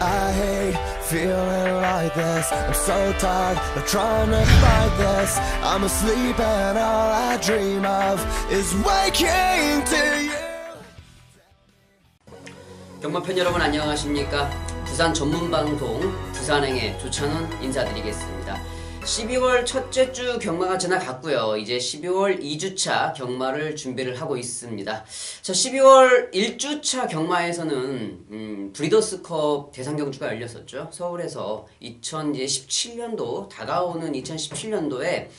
I hate feeling like this. I'm so tired of trying to fight this. I'm asleep and all I dream of is waking to you. 경마팬 여러분 안녕하십니까? 부산 전문방송 부산행의 조찬훈 인사드리겠습니다. 12월 첫째 주 경마가 지나갔고요. 이제 12월 2주차 경마를 준비를 하고 있습니다. 자, 12월 1주차 경마에서는 브리더스컵 대상경주가 열렸었죠. 서울에서 2017년도 다가오는 2017년도에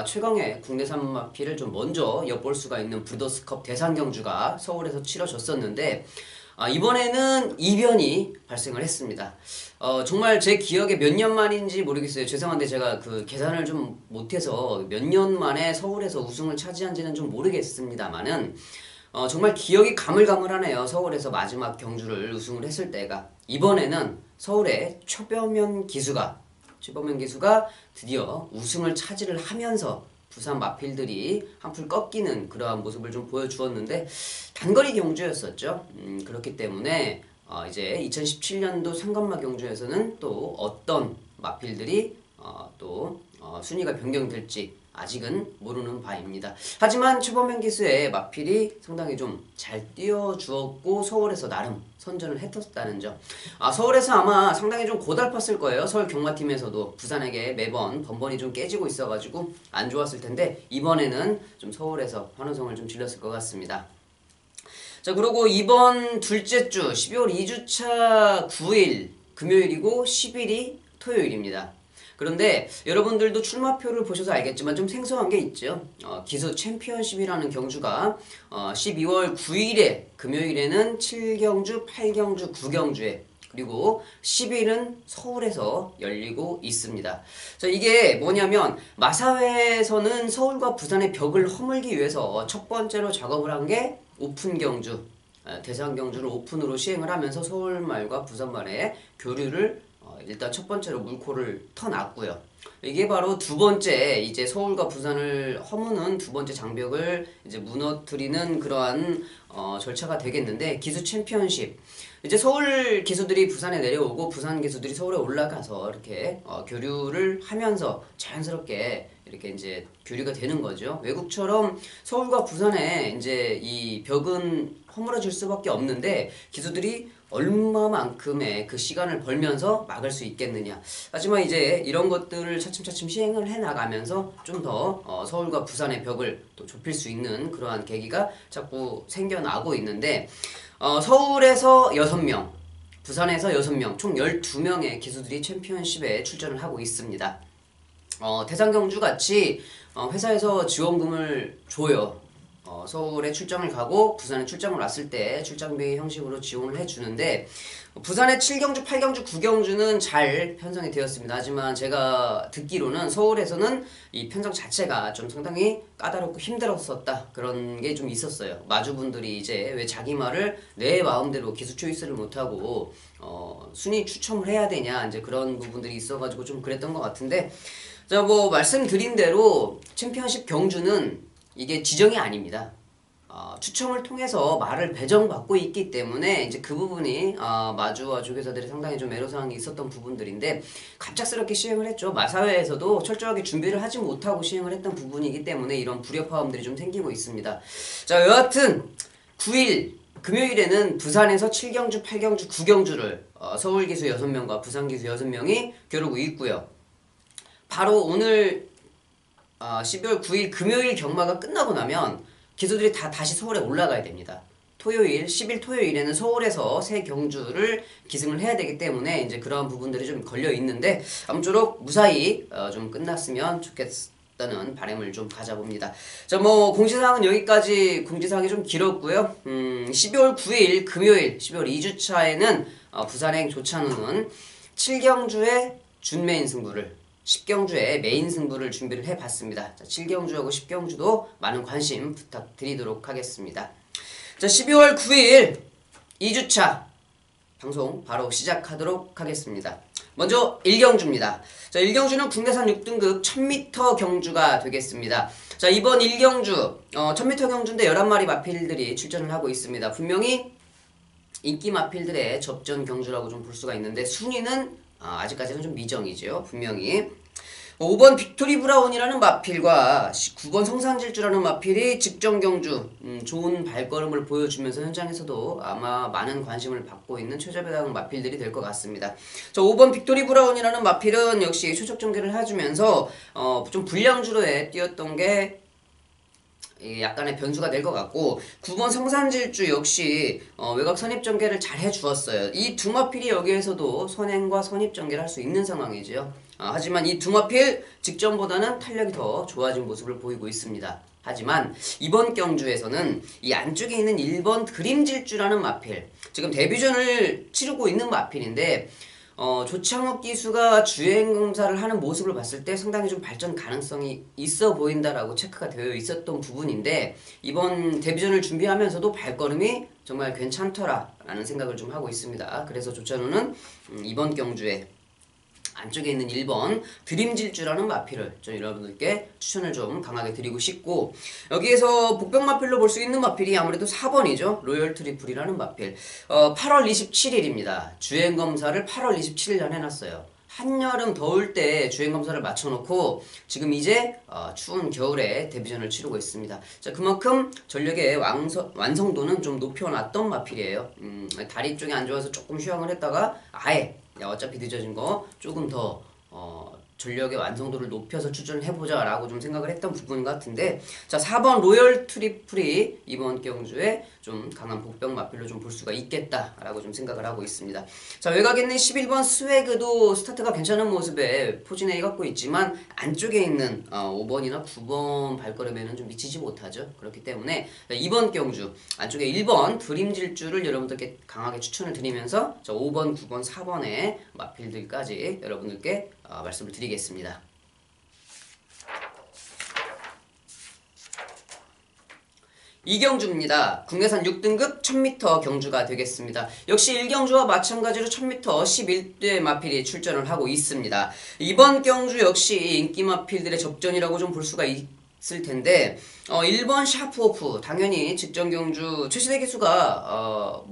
최강의 국내산 마피를 좀 먼저 엿볼 수가 있는 브리더스컵 대상경주가 서울에서 치러졌었는데 이번에는 이변이 발생을 했습니다. 정말 제 기억에 몇 년 만인지 모르겠어요. 죄송한데 제가 그 계산을 좀 못해서 몇 년 만에 서울에서 우승을 차지한지는 좀 모르겠습니다만은 정말 기억이 가물가물하네요. 서울에서 마지막 경주를 우승을 했을 때가. 이번에는 서울의 최범현 기수가 드디어 우승을 차지를 하면서 부산 마필들이 한풀 꺾이는 그러한 모습을 좀 보여주었는데 단거리 경주였었죠. 그렇기 때문에 이제 2017년도 상간마 경주에서는 또 어떤 마필들이 또 순위가 변경될지 아직은 모르는 바입니다. 하지만 최범현 기수의 마필이 상당히 좀 잘 뛰어주었고 서울에서 나름 선전을 했었다는 점. 서울에서 아마 상당히 좀 고달팠을 거예요. 서울 경마팀에서도 부산에게 매번 번번이 좀 깨지고 있어가지고 안 좋았을 텐데 이번에는 좀 서울에서 환호성을 좀 질렀을 것 같습니다. 자, 그리고 이번 둘째 주 12월 2주차 9일 금요일이고 10일이 토요일입니다. 그런데 여러분들도 출마표를 보셔서 알겠지만 좀 생소한 게 있죠. 기수 챔피언십이라는 경주가 12월 9일에 금요일에는 7경주, 8경주, 9경주에 그리고 10일은 서울에서 열리고 있습니다. 자, 이게 뭐냐면 마사회에서는 서울과 부산의 벽을 허물기 위해서 첫 번째로 작업을 한 게 오픈 경주, 대상 경주를 오픈으로 시행을 하면서 서울말과 부산말의 교류를 일단 첫 번째로 물꼬를 터놨고요. 이게 바로 두 번째 이제 서울과 부산을 허무는 두 번째 장벽을 이제 무너뜨리는 그러한 절차가 되겠는데 기수 챔피언십 이제 서울 기수들이 부산에 내려오고 부산 기수들이 서울에 올라가서 이렇게 교류를 하면서 자연스럽게 이렇게 이제 교류가 되는 거죠. 외국처럼 서울과 부산에 이제 이 벽은 허물어질 수밖에 없는데 기수들이 얼마만큼의 그 시간을 벌면서 막을 수 있겠느냐. 하지만 이제 이런 것들을 차츰차츰 시행을 해나가면서 좀 더 서울과 부산의 벽을 또 좁힐 수 있는 그러한 계기가 자꾸 생겨나고 있는데 서울에서 6명, 부산에서 6명, 총 12명의 기수들이 챔피언십에 출전을 하고 있습니다. 대상경주 같이 회사에서 지원금을 줘요. 서울에 출장을 가고 부산에 출장을 왔을 때 출장비 형식으로 지원을 해주는데 부산의 7경주, 8경주, 9경주는 잘 편성이 되었습니다. 하지만 제가 듣기로는 서울에서는 이 편성 자체가 좀 상당히 까다롭고 힘들었었다 그런 게 좀 있었어요. 마주분들이 이제 왜 자기 말을 내 마음대로 기수 초이스를 못하고 순위 추첨을 해야 되냐 이제 그런 부분들이 있어가지고 좀 그랬던 것 같은데 자, 뭐 말씀드린 대로 챔피언십 경주는 이게 지정이 아닙니다. 추첨을 통해서 말을 배정받고 있기 때문에 이제 그 부분이 마주와 조교사들이 상당히 좀 애로사항이 있었던 부분들인데 갑작스럽게 시행을 했죠. 마사회에서도 철저하게 준비를 하지 못하고 시행을 했던 부분이기 때문에 이런 불협화음들이 좀 생기고 있습니다. 자, 여하튼 9일 금요일에는 부산에서 7경주, 8경주, 9경주를 서울기수 6명과 부산기수 6명이 겨루고 있고요. 바로 오늘 12월 9일 금요일 경마가 끝나고 나면 기수들이 다시 서울에 올라가야 됩니다. 토요일, 10일 토요일에는 서울에서 새 경주를 기승을 해야 되기 때문에 이제 그러한 부분들이 좀 걸려 있는데 아무쪼록 무사히 좀 끝났으면 좋겠다는 바람을 좀 가져봅니다. 자, 뭐 공지사항은 여기까지. 공지사항이 좀 길었고요. 12월 9일 금요일 12월 2주차에는 부산행 조찬우는 7경주의 준메인 승부를 10경주의 메인 승부를 준비를 해봤습니다. 자, 7경주하고 10경주도 많은 관심 부탁드리도록 하겠습니다. 자, 12월 9일 2주차 방송 바로 시작하도록 하겠습니다. 먼저 1경주입니다. 자, 1경주는 국내산 6등급 1000m 경주가 되겠습니다. 자, 이번 1경주 1000m 경주인데 11마리 마필들이 출전을 하고 있습니다. 분명히 인기 마필들의 접전 경주라고 좀 볼 수가 있는데 순위는 아직까지는 좀 미정이죠. 분명히 5번 빅토리 브라운이라는 마필과 9번 성산질주라는 마필이 직전 경주 좋은 발걸음을 보여주면서 현장에서도 아마 많은 관심을 받고 있는 최저배당 마필들이 될 것 같습니다. 자, 5번 빅토리 브라운이라는 마필은 역시 최적 전개를 해주면서 좀 불량주로에 뛰었던 게 약간의 변수가 될 것 같고 9번 성산질주 역시 외곽 선입전개를 잘 해주었어요. 이 두 마필이 여기에서도 선행과 선입전개를 할 수 있는 상황이죠. 하지만 이 두 마필 직전보다는 탄력이 더 좋아진 모습을 보이고 있습니다. 하지만 이번 경주에서는 이 안쪽에 있는 1번 그림질주라는 마필, 지금 데뷔전을 치르고 있는 마필인데 조창욱 기수가 주행검사를 하는 모습을 봤을 때 상당히 좀 발전 가능성이 있어 보인다라고 체크가 되어 있었던 부분인데 이번 데뷔전을 준비하면서도 발걸음이 정말 괜찮더라라는 생각을 좀 하고 있습니다. 그래서 조찬우는 이번 경주에 안쪽에 있는 1번 드림질주라는 마필을 좀 여러분들께 추천을 좀 강하게 드리고 싶고, 여기에서 복병 마필로 볼 수 있는 마필이 아무래도 4번이죠. 로열 트리플이라는 마필. 8월 27일입니다. 주행검사를 8월 27일 날 해놨어요. 한여름 더울 때 주행검사를 맞춰놓고 지금 이제 추운 겨울에 데뷔전을 치르고 있습니다. 자, 그만큼 전력의 완성도는 좀 높여놨던 마필이에요. 다리 쪽이 안 좋아서 조금 휴양을 했다가 아예 어차피 늦어진 거 조금 더 전력의 완성도를 높여서 출전을 해보자 라고 좀 생각을 했던 부분 같은데, 자, 4번 로열 트리플이 이번 경주에 좀 강한 복병 마필로 좀 볼 수가 있겠다 라고 좀 생각을 하고 있습니다. 자, 외곽에 있는 11번 스웨그도 스타트가 괜찮은 모습에 포진해 갖고 있지만 안쪽에 있는 5번이나 9번 발걸음에는 좀 미치지 못하죠. 그렇기 때문에 이번 경주 안쪽에 1번 드림질주를 여러분들께 강하게 추천을 드리면서 자, 5번, 9번, 4번의 마필들까지 여러분들께 말씀을 드리겠습니다. 이경주입니다. 국내산 6등급 1000m 경주가 되겠습니다. 역시 1경주와 마찬가지로 1000m 11대 마필이 출전을 하고 있습니다. 이번 경주 역시 인기 마필들의 접전이라고 좀 볼 수가 있을 텐데 1번 샤프오프 당연히 직전 경주 최시대 기수가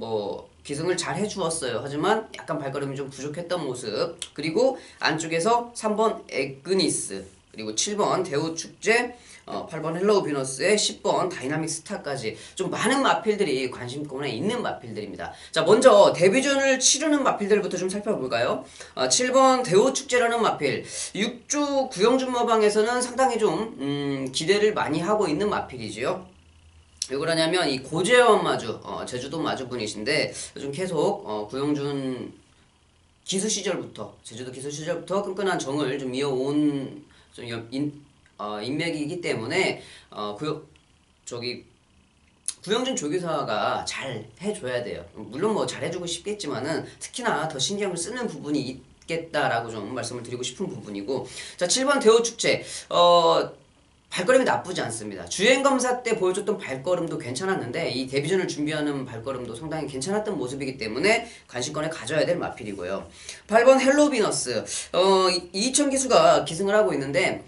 기승을 잘 해주었어요. 하지만 약간 발걸음이 좀 부족했던 모습, 그리고 안쪽에서 3번 에그니스, 그리고 7번 대우축제, 8번 헬로우 비너스의 10번 다이나믹 스타까지 좀 많은 마필들이 관심권에 있는 마필들입니다. 자, 먼저 데뷔전을 치르는 마필들부터 좀 살펴볼까요? 7번 대우축제라는 마필, 6주 구영준마방에서는 상당히 좀 기대를 많이 하고 있는 마필이지요. 왜 그러냐면 이 고재원 마주, 제주도 마주분이신데 요즘 계속 구영준 기수 시절부터, 제주도 기수 시절부터 끈끈한 정을 좀 이어온 좀 인맥이기 때문에 구영준 조교사가 잘 해줘야 돼요. 물론 뭐 잘해주고 싶겠지만은 특히나 더 신경을 쓰는 부분이 있겠다라고 좀 말씀을 드리고 싶은 부분이고, 자, 7번 대우축제 발걸음이 나쁘지 않습니다. 주행검사 때 보여줬던 발걸음도 괜찮았는데 이 데뷔전을 준비하는 발걸음도 상당히 괜찮았던 모습이기 때문에 관심권에 가져야 될 마필이고요. 8번 헬로우 비너스, 이희천 기수가 기승을 하고 있는데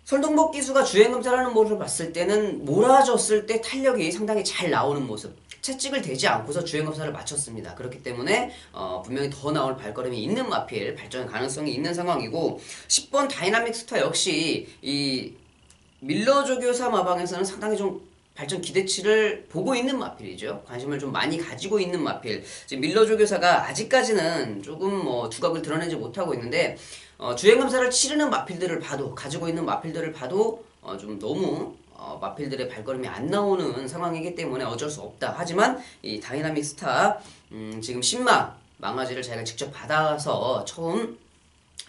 설동복 기수가 주행검사를 하는 모습을 봤을 때는 몰아줬을 때 탄력이 상당히 잘 나오는 모습, 채찍을 대지 않고서 주행검사를 마쳤습니다. 그렇기 때문에 분명히 더 나올 발걸음이 있는 마필, 발전 가능성이 있는 상황이고, 10번 다이나믹 스타 역시 이 밀러 조교사 마방에서는 상당히 좀 발전 기대치를 보고 있는 마필이죠. 관심을 좀 많이 가지고 있는 마필. 지금 밀러 조교사가 아직까지는 조금 두각을 드러내지 못하고 있는데 주행검사를 치르는 마필들을 봐도, 가지고 있는 마필들을 봐도 좀 너무 마필들의 발걸음이 안 나오는 상황이기 때문에 어쩔 수 없다. 하지만 이 다이나믹 스타 지금 10마 망아지를 자기가 직접 받아서 처음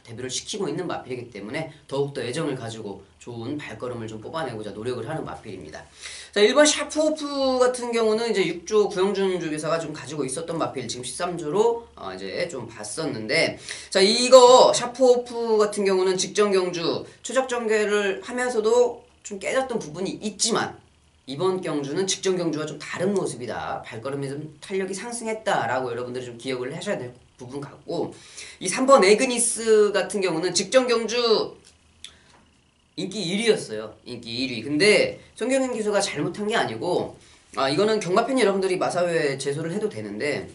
데뷔를 시키고 있는 마필이기 때문에 더욱더 애정을 가지고 좋은 발걸음을 좀 뽑아내고자 노력을 하는 마필입니다. 자, 1번 샤프오프 같은 경우는 이제 6조 구영준 조교사가 좀 가지고 있었던 마필, 지금 13조로 이제 좀 봤었는데, 자, 이거 샤프오프 같은 경우는 직전 경주 최적 전개를 하면서도 좀 깨졌던 부분이 있지만 이번 경주는 직전 경주와 좀 다른 모습이다. 발걸음에 좀 탄력이 상승했다라고 여러분들이 좀 기억을 하셔야 될 부분 같고, 이 3번 에그니스 같은 경우는 직전 경주 인기 1위였어요. 인기 1위. 근데 송경현 기수가 잘못한 게 아니고, 이거는 경마팬 여러분들이 마사회에 제소를 해도 되는데,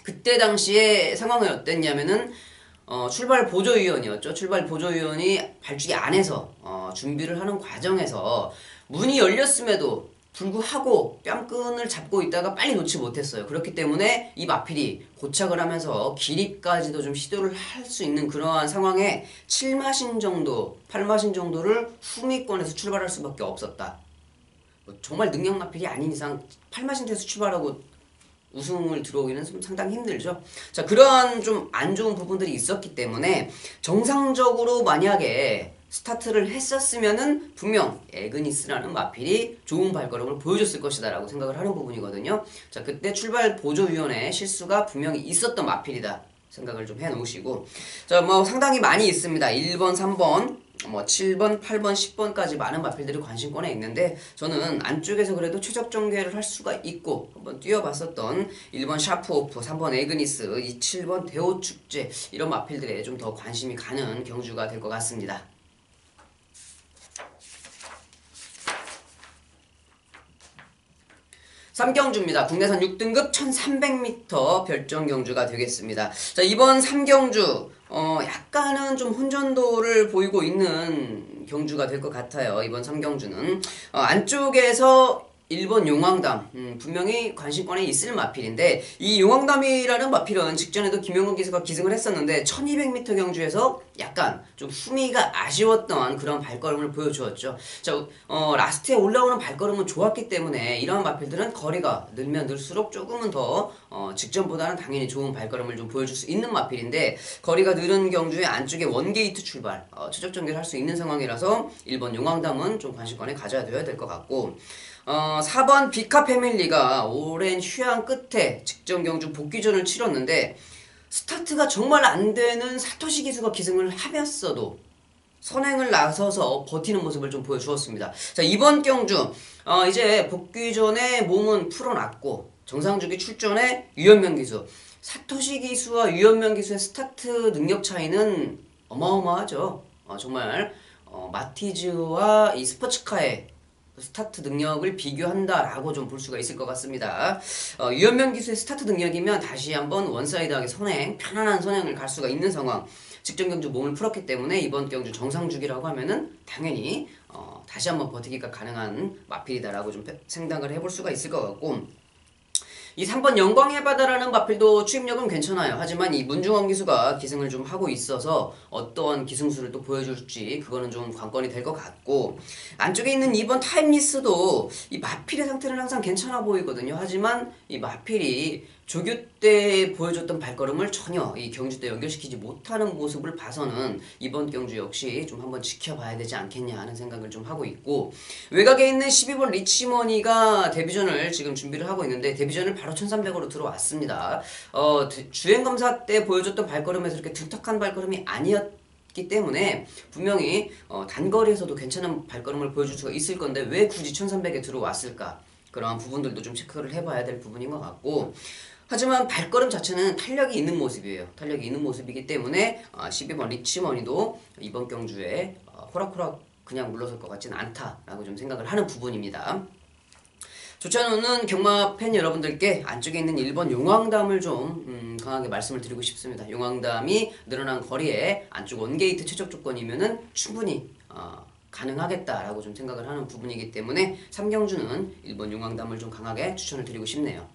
그때 당시에 상황이 어땠냐면은 출발 보조위원이었죠. 출발 보조위원이 발주기 안에서 준비를 하는 과정에서 문이 열렸음에도 불구하고 뺨끈을 잡고 있다가 빨리 놓지 못했어요. 그렇기 때문에 이 마필이 고착을 하면서 기립까지도 좀 시도를 할 수 있는 그러한 상황에 7마신 정도, 8마신 정도를 후미권에서 출발할 수밖에 없었다. 정말 능력 마필이 아닌 이상 8마신에서 출발하고 우승을 들어오기는 좀 상당히 힘들죠. 자, 그러한 좀 안 좋은 부분들이 있었기 때문에 정상적으로 만약에 스타트를 했었으면은 분명 에그니스라는 마필이 좋은 발걸음을 보여줬을 것이다 라고 생각을 하는 부분이거든요. 자, 그때 출발 보조위원회 실수가 분명히 있었던 마필이다 생각을 좀 해놓으시고, 자, 뭐 상당히 많이 있습니다. 1번, 3번, 뭐 7번, 8번, 10번까지 많은 마필들이 관심권에 있는데 저는 안쪽에서 그래도 최적 전개를 할 수가 있고 한번 뛰어봤었던 1번 샤프오프, 3번 에그니스, 7번 대호축제 이런 마필들에 좀 더 관심이 가는 경주가 될 것 같습니다. 3경주입니다. 국내선 6등급 1300m 별정 경주가 되겠습니다. 자, 이번 3경주 약간은 좀 혼전도를 보이고 있는 경주가 될 것 같아요. 이번 3경주는 안쪽에서 1번 용왕담 분명히 관심권에 있을 마필인데, 이 용왕담이라는 마필은 직전에도 김영건 기수가 기승을 했었는데 1200m 경주에서 약간 좀 후미가 아쉬웠던 그런 발걸음을 보여주었죠. 자, 라스트에 올라오는 발걸음은 좋았기 때문에 이러한 마필들은 거리가 늘면 늘수록 조금은 더 직전보다는 당연히 좋은 발걸음을 좀 보여줄 수 있는 마필인데, 거리가 늘은 경주에 안쪽에 원게이트 출발 최적 전개를 할 수 있는 상황이라서 1번 용왕담은 좀 관심권에 가져야 될 것 같고, 4번 비카 패밀리가 오랜 휴양 끝에 직전 경주 복귀전을 치렀는데 스타트가 정말 안 되는 사토시 기수가 기승을 하면서도 선행을 나서서 버티는 모습을 좀 보여주었습니다. 자, 이번 경주 이제 복귀전에 몸은 풀어놨고 정상주기 출전에 유현명 기수, 사토시 기수와 유현명 기수의 스타트 능력 차이는 어마어마하죠. 정말 마티즈와 이 스포츠카의 스타트 능력을 비교한다라고 좀 볼 수가 있을 것 같습니다. 유현명 기수의 스타트 능력이면 다시 한번 원사이드하게 편안한 선행을 갈 수가 있는 상황. 직전 경주 몸을 풀었기 때문에 이번 경주 정상주기라고 하면은 당연히 다시 한번 버티기가 가능한 마필이다라고 좀 생각을 해볼 수가 있을 것 같고, 이 3번 영광의 바다라는 마필도 추임력은 괜찮아요. 하지만 이 문중원 기수가 기승을 좀 하고 있어서 어떠한 기승수를 또 보여줄지 그거는 좀 관건이 될 것 같고, 안쪽에 있는 2번 타임리스도 이 마필의 상태는 항상 괜찮아 보이거든요. 하지만 이 마필이 조교 때 보여줬던 발걸음을 전혀 이 경주 때 연결시키지 못하는 모습을 봐서는 이번 경주 역시 좀 한번 지켜봐야 되지 않겠냐 하는 생각을 좀 하고 있고, 외곽에 있는 12번 리치머니가 데뷔전을 지금 준비를 하고 있는데 데뷔전을 바로 1300으로 들어왔습니다. 주행검사 때 보여줬던 발걸음에서 이렇게 둔탁한 발걸음이 아니었기 때문에 분명히 단거리에서도 괜찮은 발걸음을 보여줄 수가 있을 건데 왜 굳이 1300에 들어왔을까? 그러한 부분들도 좀 체크를 해봐야 될 부분인 것 같고, 하지만 발걸음 자체는 탄력이 있는 모습이에요. 탄력이 있는 모습이기 때문에 12번 리치머니도 이번 경주에 호락호락 그냥 물러설 것 같지는 않다라고 좀 생각을 하는 부분입니다. 좋지 않은 경마 팬 여러분들께 안쪽에 있는 1번 용왕담을 좀 강하게 말씀을 드리고 싶습니다. 용왕담이 늘어난 거리에 안쪽 원게이트 최적 조건이면은 충분히 가능하겠다라고 좀 생각을 하는 부분이기 때문에 3경주는 1번 용왕담을 좀 강하게 추천을 드리고 싶네요.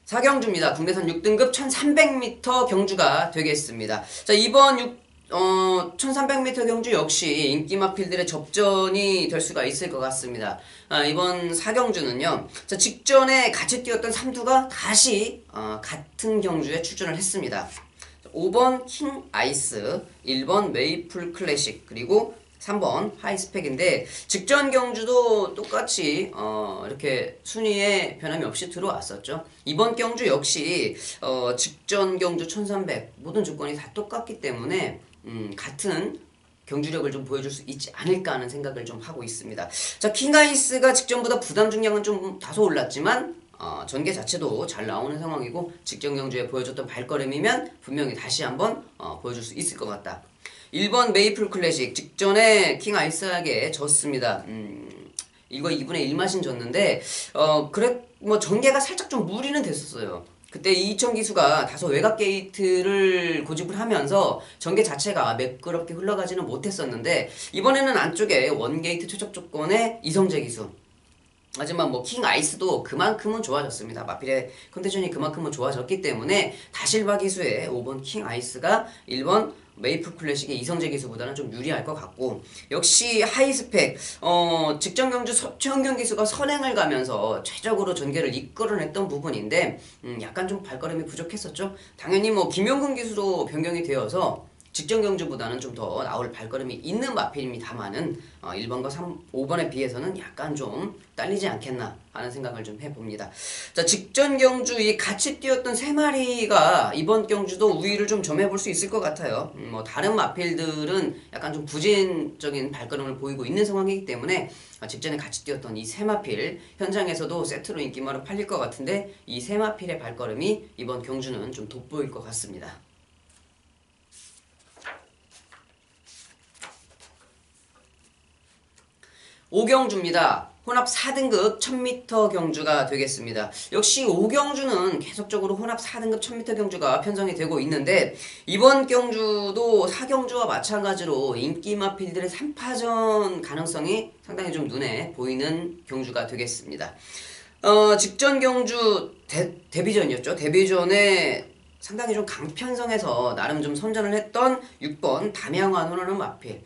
4경주입니다. 국내선 6등급 1300m 경주가 되겠습니다. 자, 이번 1300m 경주 역시 인기 마필들의 접전이 될 수가 있을 것 같습니다. 이번 4경주는요. 자, 직전에 같이 뛰었던 삼두가 다시 같은 경주에 출전을 했습니다. 5번 킹 아이스, 1번 메이플 클래식, 그리고 3번 하이스펙인데 직전 경주도 똑같이 이렇게 순위에 변함이 없이 들어왔었죠. 이번 경주 역시 직전 경주 1300 모든 조건이 다 똑같기 때문에 같은 경주력을 좀 보여줄 수 있지 않을까 하는 생각을 좀 하고 있습니다. 자, 킹아이스가 직전보다 부담 중량은 좀 다소 올랐지만 전개 자체도 잘 나오는 상황이고 직전 경주에 보여줬던 발걸음이면 분명히 다시 한번 보여줄 수 있을 것 같다. 1번 메이플 클래식 직전에 킹 아이스에게 졌습니다. 이거 2분의 1마신 줬는데 그래 뭐 전개가 살짝 좀 무리는 됐었어요. 그때 이희청 기수가 다소 외곽 게이트를 고집을 하면서 전개 자체가 매끄럽게 흘러가지는 못했었는데 이번에는 안쪽에 원 게이트 최적 조건의 이성재 기수. 하지만 뭐 킹 아이스도 그만큼은 좋아졌습니다. 마필의 컨디션이 그만큼은 좋아졌기 때문에 다실바 기수의 5번 킹 아이스가 1번 메이플 클래식의 이성재 기수보다는 좀 유리할 것 같고, 역시 하이스펙 직전 경주 최원경 기수가 선행을 가면서 최적으로 전개를 이끌어냈던 부분인데 약간 좀 발걸음이 부족했었죠. 당연히 뭐 김용근 기수도 변경이 되어서 직전 경주보다는 좀 더 나올 발걸음이 있는 마필입니다만은 1번과 5번에 비해서는 약간 좀 딸리지 않겠나 하는 생각을 좀 해봅니다. 자, 직전 경주 이 같이 뛰었던 세 마리가 이번 경주도 우위를 좀 점해볼 수 있을 것 같아요. 뭐 다른 마필들은 약간 좀 부진적인 발걸음을 보이고 있는 상황이기 때문에 직전에 같이 뛰었던 이 세 마필 현장에서도 세트로 인기마로 팔릴 것 같은데 이 세 마필의 발걸음이 이번 경주는 좀 돋보일 것 같습니다. 5경주입니다. 혼합 4등급 1000m 경주가 되겠습니다. 역시 5경주는 계속적으로 혼합 4등급 1000m 경주가 편성이 되고 있는데 이번 경주도 4경주와 마찬가지로 인기 마필들의 3파전 가능성이 상당히 좀 눈에 보이는 경주가 되겠습니다. 직전 경주 데뷔전이었죠. 데뷔전에 상당히 좀 강편성에서 나름 좀 선전을 했던 6번 담양환호라는 마필.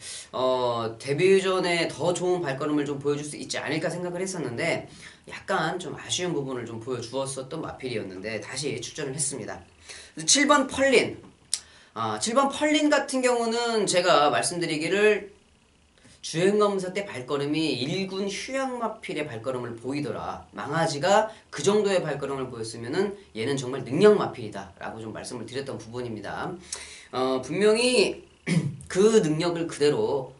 데뷔전에 더 좋은 발걸음을 좀 보여줄 수 있지 않을까 생각을 했었는데 약간 좀 아쉬운 부분을 좀 보여주었었던 마필이었는데 다시 출전을 했습니다. 7번 펄린. 7번 펄린 같은 경우는 제가 말씀드리기를 주행검사 때 발걸음이 1군 휴양마필의 발걸음을 보이더라. 망아지가 그 정도의 발걸음을 보였으면은 얘는 정말 능력마필이다 라고 좀 말씀을 드렸던 부분입니다. 분명히 그 능력을 그대로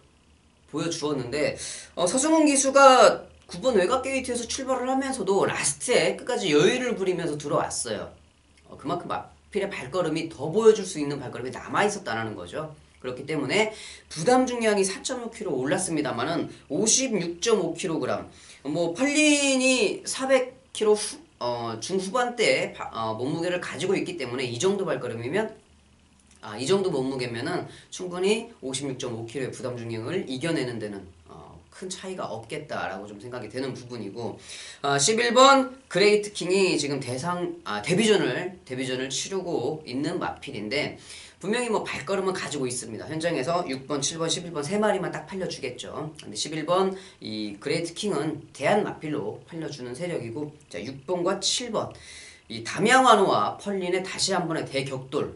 보여주었는데 서승훈 기수가 9번 외곽 게이트에서 출발을 하면서도 라스트에 끝까지 여유를 부리면서 들어왔어요. 그만큼 마필의 발걸음이 더 보여줄 수 있는 발걸음이 남아있었다는 거죠. 그렇기 때문에 부담 중량이 4.5kg 올랐습니다만은 56.5kg. 뭐 펄린이 400kg 중후반대의 몸무게를 가지고 있기 때문에 이 정도 발걸음이면 이 정도 몸무게면은 충분히 56.5kg의 부담 중량을 이겨내는 데는 큰 차이가 없겠다라고 좀 생각이 되는 부분이고, 11번 그레이트 킹이 지금 데뷔전을 치르고 있는 마필인데 분명히 뭐 발걸음은 가지고 있습니다. 현장에서 6번, 7번, 11번 세 마리만 딱 팔려주겠죠. 근데 11번 이 그레이트 킹은 대한 마필로 팔려주는 세력이고, 자 6번과 7번 이 담양환호와 펄린의 다시 한 번의 대격돌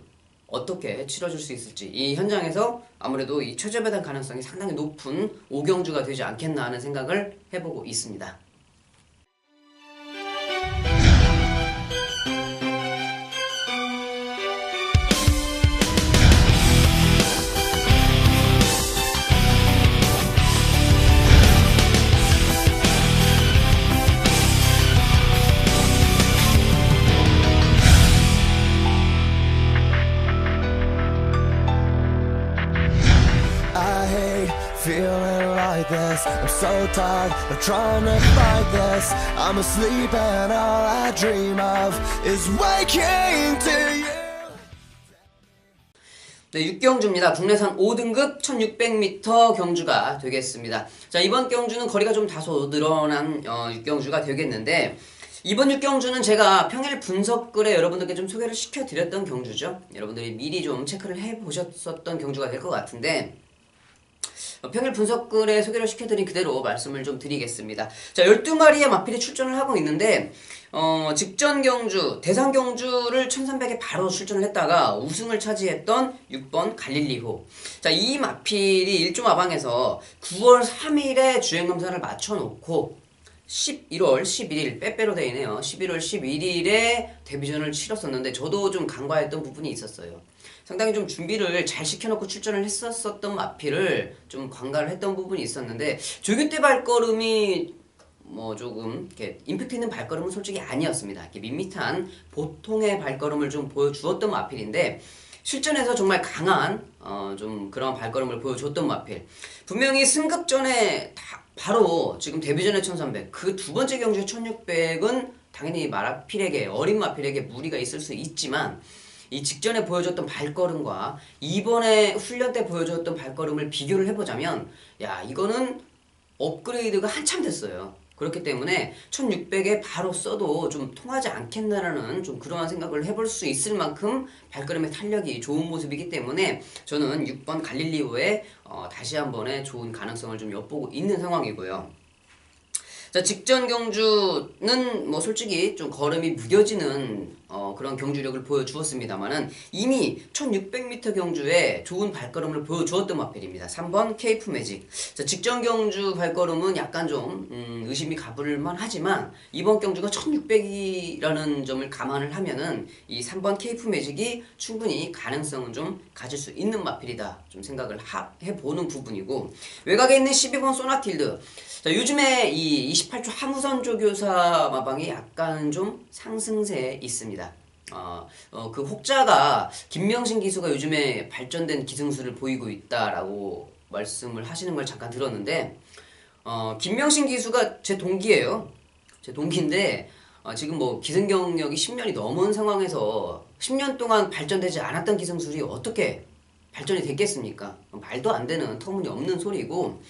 어떻게 치러줄 수 있을지 이 현장에서 아무래도 이 최저배당 가능성이 상당히 높은 5경주가 되지 않겠나 하는 생각을 해보고 있습니다. Feeling like this, I'm so tired of trying to fight this. I'm asleep and all I dream of is waking to you. 네, 6경주입니다. 국내산 5등급 1600m 경주가 되겠습니다. 자, 이번 경주는 거리가 좀 다소 늘어난 6경주가 되겠는데 이번 6경주는 제가 평일 분석글에 여러분들께 좀 소개를 시켜드렸던 경주죠. 여러분들이 미리 좀 체크를 해보셨었던 경주가 될 것 같은데 평일 분석글에 소개를 시켜드린 그대로 말씀을 좀 드리겠습니다. 자, 12마리의 마필이 출전을 하고 있는데 직전 경주, 대상 경주를 1300에 바로 출전을 했다가 우승을 차지했던 6번 갈릴리호. 자, 이 마필이 1조 마방에서 9월 3일에 주행검사를 맞춰놓고 11월 11일 빼빼로 데이네요. 11월 11일에 데뷔전을 치렀었는데 저도 좀 간과했던 부분이 있었어요. 상당히 좀 준비를 잘 시켜놓고 출전을 했었던 마필을 좀 관가를 했던 부분이 있었는데 조교 때 발걸음이 뭐 조금 이렇게 임팩트 있는 발걸음은 솔직히 아니었습니다. 이렇게 밋밋한 보통의 발걸음을 좀 보여주었던 마필인데 실전에서 정말 강한 좀 그런 발걸음을 보여줬던 마필. 분명히 승급전에 바로 지금 데뷔전의 1300, 그 두 번째 경주의 1600은 당연히 마필에게, 어린 마필에게 무리가 있을 수 있지만 이 직전에 보여줬던 발걸음과 이번에 훈련 때 보여줬던 발걸음을 비교를 해보자면 야, 이거는 업그레이드가 한참 됐어요. 그렇기 때문에 1600에 바로 써도 좀 통하지 않겠나라는 좀 그러한 생각을 해볼 수 있을 만큼 발걸음의 탄력이 좋은 모습이기 때문에 저는 6번 갈릴리오의 다시 한번의 좋은 가능성을 좀 엿보고 있는 상황이고요. 자, 직전 경주는 뭐 솔직히 좀 걸음이 무뎌지는 그런 경주력을 보여주었습니다만은 이미 1600m 경주에 좋은 발걸음을 보여주었던 마필입니다. 3번 케이프 매직. 자, 직전 경주 발걸음은 약간 좀 의심이 가불만 하지만 이번 경주가 1600이라는 점을 감안을 하면은 이 3번 케이프 매직이 충분히 가능성은 좀 가질 수 있는 마필이다 좀 생각을 해보는 부분이고, 외곽에 있는 12번 소나틸드. 자, 요즘에 이 28초 하무선 조교사 마방이 약간 좀 상승세에 있습니다. 그 혹자가 김명신 기수가 요즘에 발전된 기승수를 보이고 있다라고 말씀을 하시는 걸 잠깐 들었는데, 김명신 기수가 제 동기예요. 제 동기인데 지금 뭐 기승 경력이 10년이 넘은 상황에서 10년 동안 발전되지 않았던 기승술이 어떻게 발전이 됐겠습니까? 말도 안 되는 터무니없는 소리고,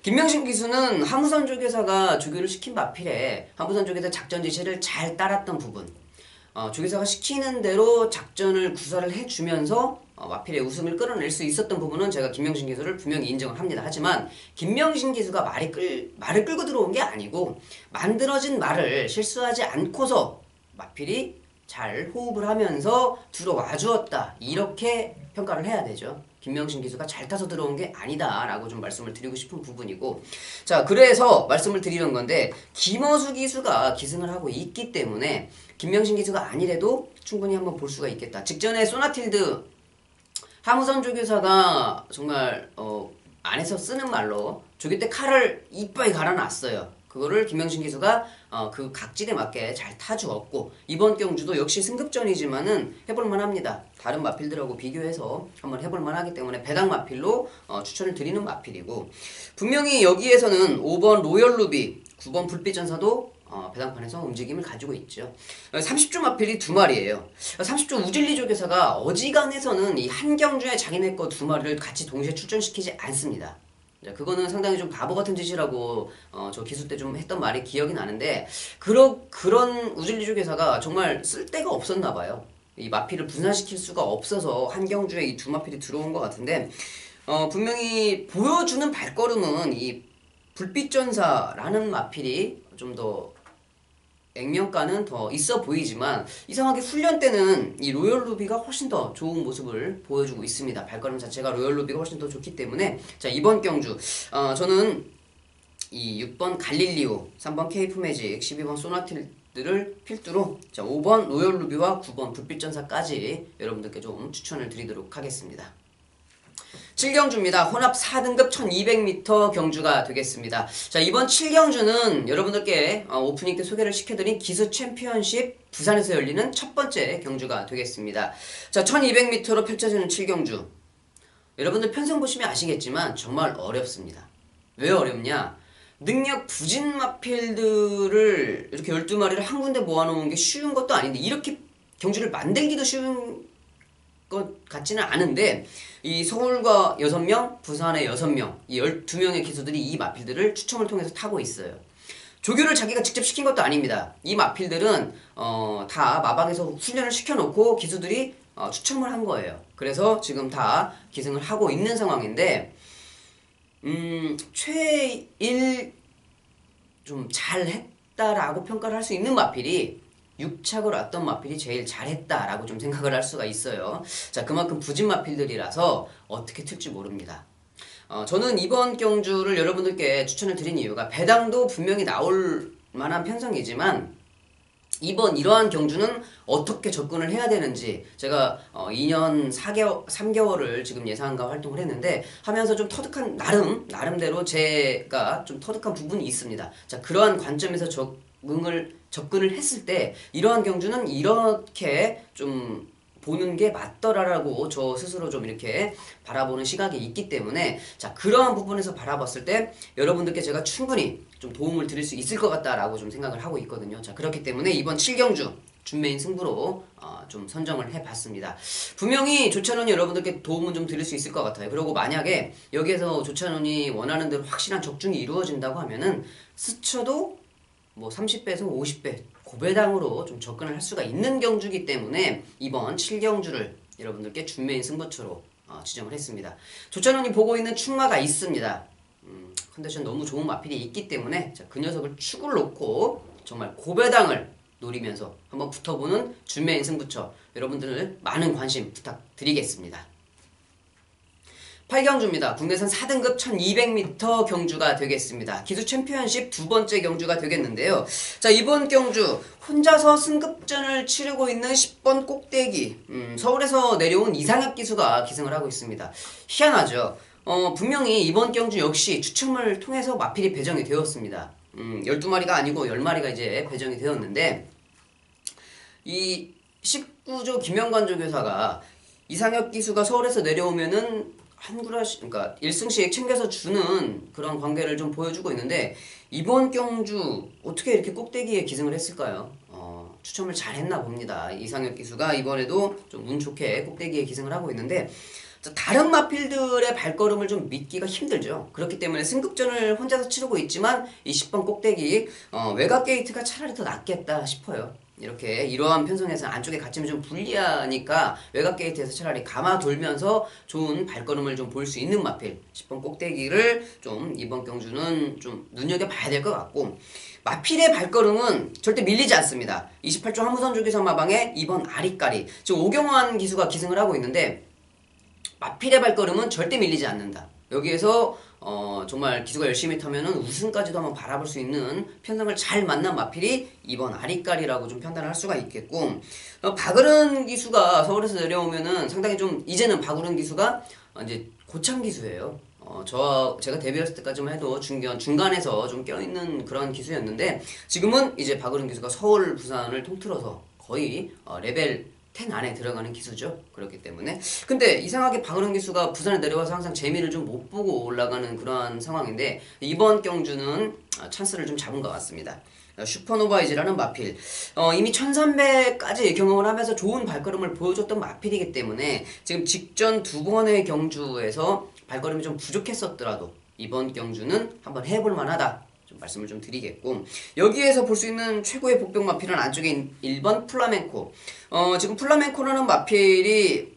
김명신 기수는 하무선 조교사가 조교를 시킨 마필에 하무선 조교사 작전 지시를 잘 따랐던 부분, 조교사가 시키는 대로 작전을 구사를 해주면서 마필의 우승을 끌어낼 수 있었던 부분은 제가 김명신 기수를 분명히 인정을 합니다. 하지만 김명신 기수가 말을 끌고 들어온 게 아니고 만들어진 말을 실수하지 않고서 마필이 잘 호흡을 하면서 들어와 주었다, 이렇게 평가를 해야 되죠. 김명신 기수가 잘 타서 들어온 게 아니다 라고 좀 말씀을 드리고 싶은 부분이고, 자, 그래서 말씀을 드리는 건데 김어수 기수가 기승을 하고 있기 때문에 김명신 기수가 아니래도 충분히 한번 볼 수가 있겠다. 직전에 소나틸드 하무선 조교사가 정말 안에서 쓰는 말로 조교 때 칼을 이빨 갈아놨어요. 그거를 김명신 기수가 그 각질에 맞게 잘 타주었고, 이번 경주도 역시 승급전이지만은 해볼만 합니다. 다른 마필들하고 비교해서 한번 해볼만 하기 때문에 배당 마필로 추천을 드리는 마필이고, 분명히 여기에서는 5번 로열루비, 9번 불빛전사도 배당판에서 움직임을 가지고 있죠. 30조 마필이 두 마리예요. 30조 우질리 조교사가 어지간해서는 이 한 경주에 자기네 거 두 마리를 같이 동시에 출전시키지 않습니다. 그거는 상당히 좀 바보 같은 짓이라고 저 기수 때 좀 했던 말이 기억이 나는데, 그런 우질리 조교사가 정말 쓸데가 없었나 봐요. 이 마필을 분산시킬 수가 없어서 한 경주에 이 두 마필이 들어온 것 같은데, 분명히 보여주는 발걸음은 이 불빛전사라는 마필이 좀 더 액면가는 더 있어 보이지만 이상하게 훈련 때는 이 로열루비가 훨씬 더 좋은 모습을 보여주고 있습니다. 발걸음 자체가 로열루비가 훨씬 더 좋기 때문에, 자, 이번 경주 저는 이 6번 갈릴리오, 3번 케이프 매직, 12번 소나틸드를 필두로, 자, 5번 로열루비와 9번 불빛전사까지 여러분들께 좀 추천을 드리도록 하겠습니다. 7경주입니다. 혼합 4등급 1200m 경주가 되겠습니다. 자, 이번 7경주는 여러분들께 오프닝 때 소개를 시켜드린 기수 챔피언십 부산에서 열리는 첫 번째 경주가 되겠습니다. 자, 1200m로 펼쳐지는 7경주. 여러분들 편성 보시면 아시겠지만 정말 어렵습니다. 왜 어렵냐? 능력 부진 마필들을 이렇게 12마리를 한 군데 모아놓은 게 쉬운 것도 아닌데, 이렇게 경주를 만들기도 쉬운 것 같지는 않은데, 이 서울과 6명, 부산에 6명, 이 12명의 기수들이 이 마필들을 추첨을 통해서 타고 있어요. 조교를 자기가 직접 시킨 것도 아닙니다. 이 마필들은 다 마방에서 훈련을 시켜놓고 기수들이 추첨을 한 거예요. 그래서 지금 다 기승을 하고 있는 상황인데, 최일 좀 잘했다라고 평가를 할 수 있는 마필이 6착을 왔던 마필이 제일 잘했다라고 좀 생각을 할 수가 있어요. 자, 그만큼 부진 마필들이라서 어떻게 틀지 모릅니다. 저는 이번 경주를 여러분들께 추천을 드린 이유가 배당도 분명히 나올 만한 편성이지만 이러한 경주는 어떻게 접근을 해야 되는지 제가 2년 3개월을 지금 예상과 활동을 했는데 하면서 좀 터득한 나름대로 제가 좀 터득한 부분이 있습니다. 자, 그러한 관점에서 접근을 했을 때 이러한 경주는 이렇게 좀 보는 게 맞더라라고 저 스스로 좀 이렇게 바라보는 시각이 있기 때문에 자 그러한 부분에서 바라봤을 때 여러분들께 제가 충분히 좀 도움을 드릴 수 있을 것 같다라고 좀 생각을 하고 있거든요. 자 그렇기 때문에 이번 7경주 준메인 승부로 좀 선정을 해봤습니다. 분명히 조찬원이 여러분들께 도움은 좀 드릴 수 있을 것 같아요. 그리고 만약에 여기에서 조찬원이 원하는 대로 확실한 적중이 이루어진다고 하면은 스쳐도 뭐 30배에서 50배 고배당으로 좀 접근을 할 수가 있는 경주이기 때문에 이번 7경주를 여러분들께 준메인 승부처로 지정을 했습니다. 조찬원이 보고 있는 충마가 있습니다. 컨디션 너무 좋은 마필이 있기 때문에 자, 그 녀석을 축을 놓고 정말 고배당을 노리면서 한번 붙어보는 준메인 승부처 여러분들 많은 관심 부탁드리겠습니다. 8경주입니다. 국내선 4등급 1200m 경주가 되겠습니다. 기수 챔피언십 두 번째 경주가 되겠는데요. 자 이번 경주 혼자서 승급전을 치르고 있는 10번 꼭대기 서울에서 내려온 이상혁 기수가 기승을 하고 있습니다. 희한하죠. 분명히 이번 경주 역시 추첨을 통해서 마필이 배정이 되었습니다. 12마리가 아니고 10마리가 이제 배정이 되었는데 이 19조 김영관 조교사가 이상혁 기수가 서울에서 내려오면은 한 구라씩, 그러니까 1승씩 챙겨서 주는 그런 관계를 좀 보여주고 있는데 이번 경주 어떻게 이렇게 꼭대기에 기승을 했을까요? 추첨을 잘 했나 봅니다. 이상혁 기수가 이번에도 좀 운 좋게 꼭대기에 기승을 하고 있는데 다른 마필들의 발걸음을 좀 믿기가 힘들죠. 그렇기 때문에 승급전을 혼자서 치르고 있지만 이 10번 꼭대기 외곽 게이트가 차라리 더 낫겠다 싶어요. 이렇게 이러한 편성에서 안쪽에 갇히면 좀 불리하니까 외곽 게이트에서 차라리 감아 돌면서 좋은 발걸음을 좀 볼 수 있는 마필 10번 꼭대기를 좀 이번 경주는 좀 눈여겨봐야 될 것 같고 마필의 발걸음은 절대 밀리지 않습니다. 28조 한무선 조기선 마방에 2번 아리까리 지금 오경환 기수가 기승을 하고 있는데 마필의 발걸음은 절대 밀리지 않는다. 여기에서 정말 기수가 열심히 타면은 우승까지도 한번 바라볼 수 있는 편성을 잘 만난 마필이 이번 아리까리라고 좀 판단을 할 수가 있겠고 박으른 기수가 서울에서 내려오면은 상당히 좀 이제는 박으른 기수가 이제 고참 기수예요. 제가 데뷔했을 때까지만 해도 중간에서 좀 껴있는 그런 기수였는데 지금은 이제 박으른 기수가 서울, 부산을 통틀어서 거의 레벨 10 안에 들어가는 기수죠. 그렇기 때문에 근데 이상하게 박은영 기수가 부산에 내려와서 항상 재미를 좀 못 보고 올라가는 그러한 상황인데 이번 경주는 찬스를 좀 잡은 것 같습니다. 슈퍼노바이즈라는 마필 이미 1300까지 경험을 하면서 좋은 발걸음을 보여줬던 마필이기 때문에 지금 직전 두 번의 경주에서 발걸음이 좀 부족했었더라도 이번 경주는 한번 해볼 만하다 좀 말씀을 좀 드리겠고 여기에서 볼 수 있는 최고의 복병 마필은 안쪽에 1번 플라멩코 지금 플라멩코라는 마필이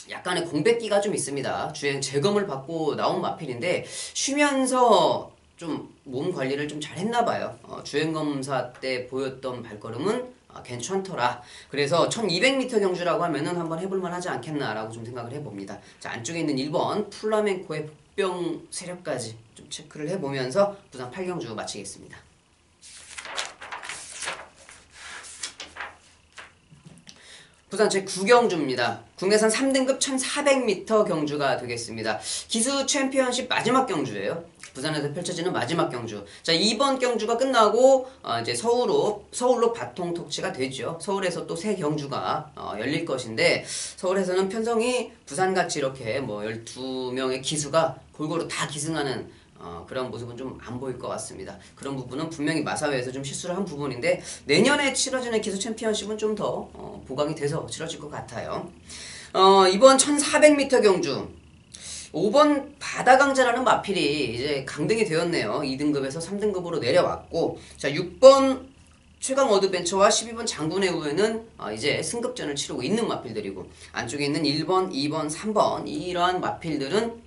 약간의 공백기가 좀 있습니다. 주행 재검을 받고 나온 마필인데 쉬면서 좀 몸 관리를 좀 잘 했나봐요. 주행검사 때 보였던 발걸음은 괜찮더라. 그래서 1200m 경주라고 하면은 한번 해볼만 하지 않겠나라고 좀 생각을 해봅니다. 자, 안쪽에 있는 1번 플라멩코의 복병 세력까지 좀 체크를 해보면서 부산 8경주 마치겠습니다. 부산 제9경주입니다. 국내선 3등급 1400m 경주가 되겠습니다. 기수 챔피언십 마지막 경주예요. 부산에서 펼쳐지는 마지막 경주. 자, 이번 경주가 끝나고 이제 서울로 바통 터치가 되죠. 서울에서 또 새 경주가 열릴 것인데 서울에서는 편성이 부산같이 이렇게 뭐 12명의 기수가 골고루 다 기승하는 그런 모습은 좀 안 보일 것 같습니다. 그런 부분은 분명히 마사회에서 좀 실수를 한 부분인데 내년에 치러지는 기수 챔피언십은 좀 더 보강이 돼서 치러질 것 같아요. 이번 1400m 경주 5번 바다강자라는 마필이 이제 강등이 되었네요. 2등급에서 3등급으로 내려왔고 자 6번 최강 어드벤처와 12번 장군의 후에는 이제 승급전을 치르고 있는 마필들이고 안쪽에 있는 1번, 2번, 3번 이러한 마필들은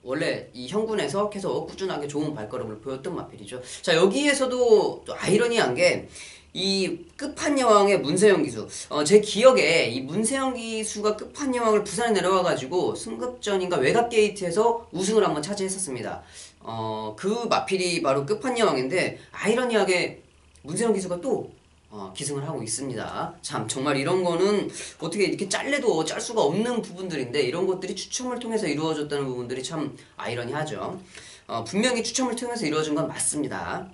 원래 이 형군에서 계속 꾸준하게 좋은 발걸음을 보였던 마필이죠. 자 여기에서도 또 아이러니한 게 이 끝판여왕의 문세영 기수 제 기억에 이 문세영 기수가 끝판여왕을 부산에 내려와가지고 승급전인가 외곽 게이트에서 우승을 한번 차지했었습니다. 그 마필이 바로 끝판여왕인데 아이러니하게 문세영 기수가 또 기승을 하고 있습니다. 참 정말 이런 거는 어떻게 이렇게 짤래도 짤 수가 없는 부분들인데 이런 것들이 추첨을 통해서 이루어졌다는 부분들이 참 아이러니하죠. 분명히 추첨을 통해서 이루어진 건 맞습니다.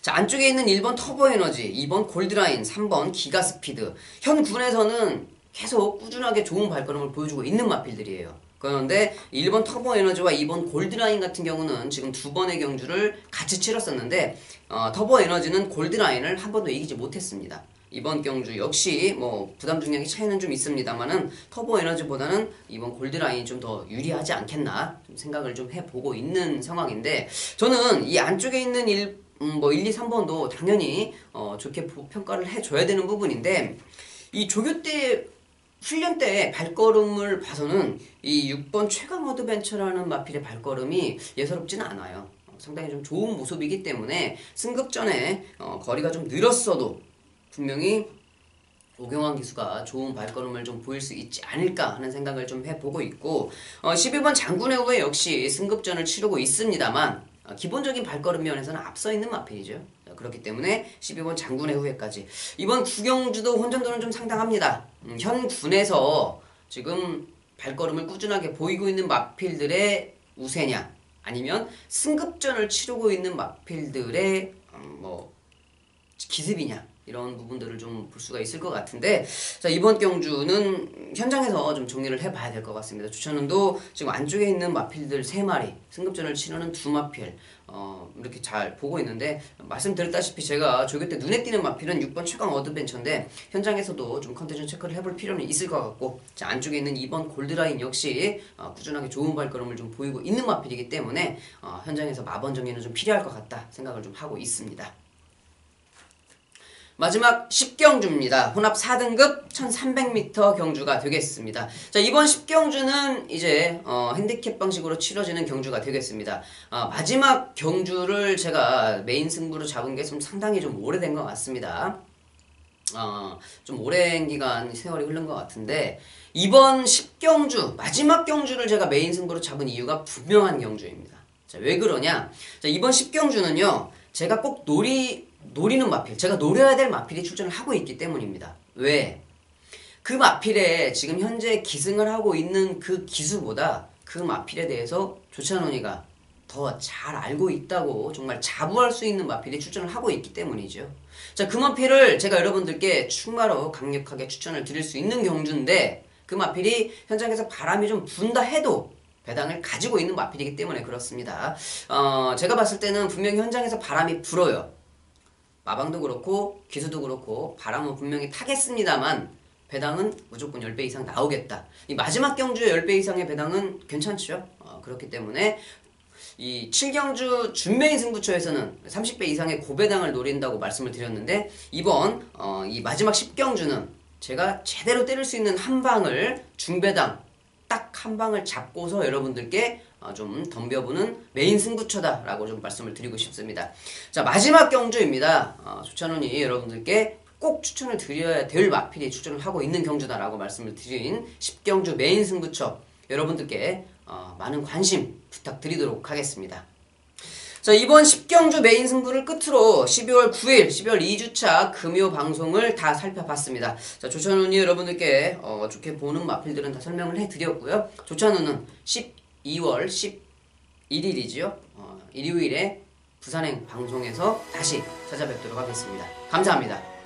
자, 안쪽에 있는 1번 터보에너지, 2번 골드라인, 3번 기가스피드. 현 군에서는 계속 꾸준하게 좋은 발걸음을 보여주고 있는 마필들이에요. 그런데 1번 터보에너지와 2번 골드라인 같은 경우는 지금 두 번의 경주를 같이 치렀었는데 터보에너지는 골드라인을 한 번도 이기지 못했습니다. 이번 경주 역시 뭐 부담 중량의 차이는 좀 있습니다만은 터보에너지보다는 이번 골드라인이 좀 더 유리하지 않겠나 좀 생각을 좀 해보고 있는 상황인데, 저는 이 안쪽에 있는 1, 2, 3번도 당연히 좋게 평가를 해줘야 되는 부분인데, 이 조교 때 훈련 때 발걸음을 봐서는 이 6번 최강 어드벤처라는 마필의 발걸음이 예사롭지는 않아요. 상당히 좀 좋은 모습이기 때문에 승급 전에 거리가 좀 늘었어도 분명히 오경환 기수가 좋은 발걸음을 좀 보일 수 있지 않을까 하는 생각을 좀 해보고 있고, 12번 장군의 후에 역시 승급전을 치르고 있습니다만 기본적인 발걸음 면에서는 앞서 있는 마필이죠. 그렇기 때문에 12번 장군의 후회까지 이번 구경주도 혼전도는 좀 상당합니다. 현 군에서 지금 발걸음을 꾸준하게 보이고 있는 마필들의 우세냐, 아니면 승급전을 치르고 있는 마필들의 뭐 기습이냐, 이런 부분들을 좀 볼 수가 있을 것 같은데, 자, 이번 경주는 현장에서 좀 정리를 해봐야 될 것 같습니다. 주천운도 지금 안쪽에 있는 마필들 3마리, 승급전을 치르는 2마필 이렇게 잘 보고 있는데, 말씀드렸다시피 제가 조교 때 눈에 띄는 마필은 6번 최강 어드벤처인데 현장에서도 좀 컨디션 체크를 해볼 필요는 있을 것 같고, 자, 안쪽에 있는 2번 골드라인 역시 꾸준하게 좋은 발걸음을 좀 보이고 있는 마필이기 때문에 현장에서 마번 정리는 좀 필요할 것 같다 생각을 좀 하고 있습니다. 마지막 10경주입니다. 혼합 4등급 1300m 경주가 되겠습니다. 자, 이번 10경주는 이제 핸디캡 방식으로 치러지는 경주가 되겠습니다. 마지막 경주를 제가 메인 승부로 잡은 게 좀 상당히 좀 오래된 것 같습니다. 좀 오랜 기간 세월이 흐른 것 같은데, 이번 10경주 마지막 경주를 제가 메인 승부로 잡은 이유가 분명한 경주입니다. 자, 왜 그러냐? 자, 이번 10경주는요 제가 꼭 노리는 마필, 제가 노려야 될 마필이 출전을 하고 있기 때문입니다. 왜? 그 마필에 지금 현재 기승을 하고 있는 그 기수보다 그 마필에 대해서 조찬원이가 더 잘 알고 있다고 정말 자부할 수 있는 마필이 출전을 하고 있기 때문이죠. 자, 그 마필을 제가 여러분들께 충마로 강력하게 추천을 드릴 수 있는 경주인데, 그 마필이 현장에서 바람이 좀 분다 해도 배당을 가지고 있는 마필이기 때문에 그렇습니다. 제가 봤을 때는 분명히 현장에서 바람이 불어요. 마방도 그렇고 기수도 그렇고 바람은 분명히 타겠습니다만 배당은 무조건 10배 이상 나오겠다. 이 마지막 경주의 10배 이상의 배당은 괜찮죠. 그렇기 때문에 이 7경주 준메인 승부처에서는 30배 이상의 고배당을 노린다고 말씀을 드렸는데, 이번 이 마지막 10경주는 제가 제대로 때릴 수 있는 한 방을 중배당 딱 한 방을 잡고서 여러분들께 좀 덤벼보는 메인 승부처다라고 좀 말씀을 드리고 싶습니다. 자, 마지막 경주입니다. 조찬원이 여러분들께 꼭 추천을 드려야 될 마필이 출전을 하고 있는 경주다라고 말씀을 드린 10경주 메인 승부처, 여러분들께 많은 관심 부탁드리도록 하겠습니다. 자, 이번 10경주 메인 승부를 끝으로 12월 9일, 12월 2주차 금요 방송을 다 살펴봤습니다. 자, 조찬훈이 여러분들께 좋게 보는 마필들은 다 설명을 해드렸고요. 조찬훈은 12월 11일이지요. 일요일에 부산행 방송에서 다시 찾아뵙도록 하겠습니다. 감사합니다.